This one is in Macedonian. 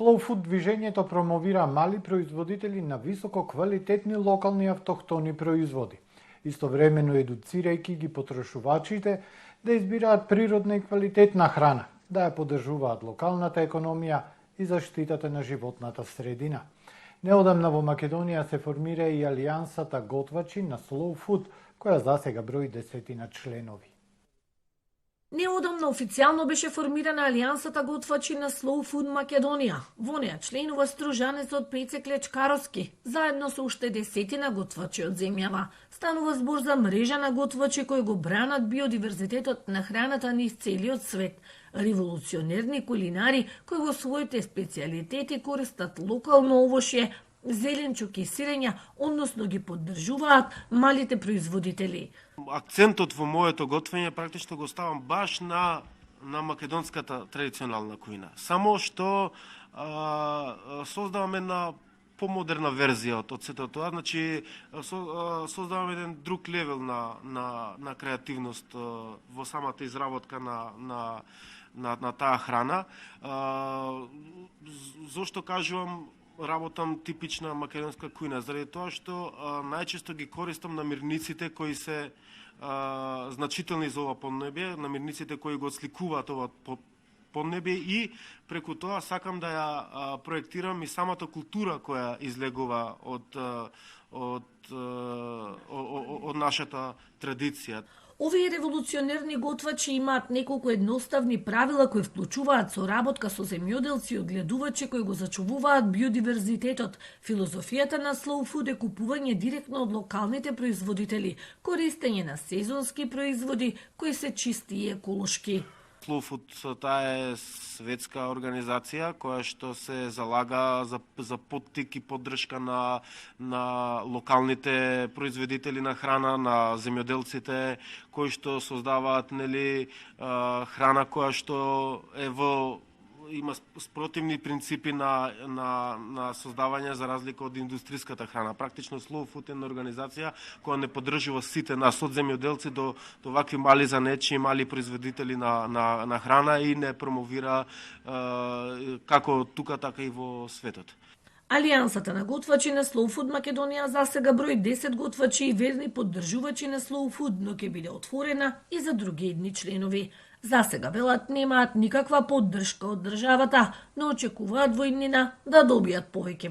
Slow Food движењето промовира мали производители на високо квалитетни локални автохтони производи, истовремено едуцирајќи ги потрошувачите да избираат природна и квалитетна храна, да ја поддржуваат локалната економија и заштитата на животната средина. Неодамна во Македонија се формира и Алијансата готвачи на Slow Food, која засега брои 10 членови. Неодамна официјално беше формирана Алијансата готвачи на Slow Food Македонија. Во неја членува стружанецот Пеце Клечкаровски, заедно со уште 10 готвачи од земјава. Станува збор за мрежа на готвачи кои го бранат биодиверзитетот на храната низ целиот свет. Револуционерни кулинари кои во своите специјалитети користат локално овошје, зеленчук и сирења, односно ги поддржуваат малите производители. Акцентот во моето готвење практично го ставам баш на македонската традиционална кујна. Само што создаваме една помодерна верзија од сето тоа, значи создаваме еден друг левел на креативност во самата изработка на таа храна. Зошто кажувам работам типична македонска кујна, заради тоа што најчесто ги користам намирниците кои се значителни за ова поднебје, намирниците кои го отсликуваат ова поднебје и преку тоа сакам да ја проектирам и самата култура која излегува од нашата традиција. Овие револуционерни готвачи имаат неколку едноставни правила кои вклучуваат соработка со земјоделци и одгледувачи кои го зачувуваат биодиверзитетот. Филозофијата на Slow Food е купување директно од локалните производители, користење на сезонски производи кои се чисти и еколошки. Slow Food таа е светска организација која што се залага за поттик и поддршка на локалните производители на храна, на земјоделците кои што создаваат храна која што е има спротивни принципи на создавање за разлика од индустриската храна. Практично Slow Food е една организација која не поддржува сите нас од земјоделци до вакви мали занечи, мали производители на храна и не промовира како тука така и во светот. Алијансата на готвачи на Slow Food Македонија засега брои 10 готвачи и верни поддржувачи на Slow Food, но ќе биде отворена и за други едни членови. Засега велат немаат никаква поддршка од државата, но очекуваат во иднина да добијат повеќе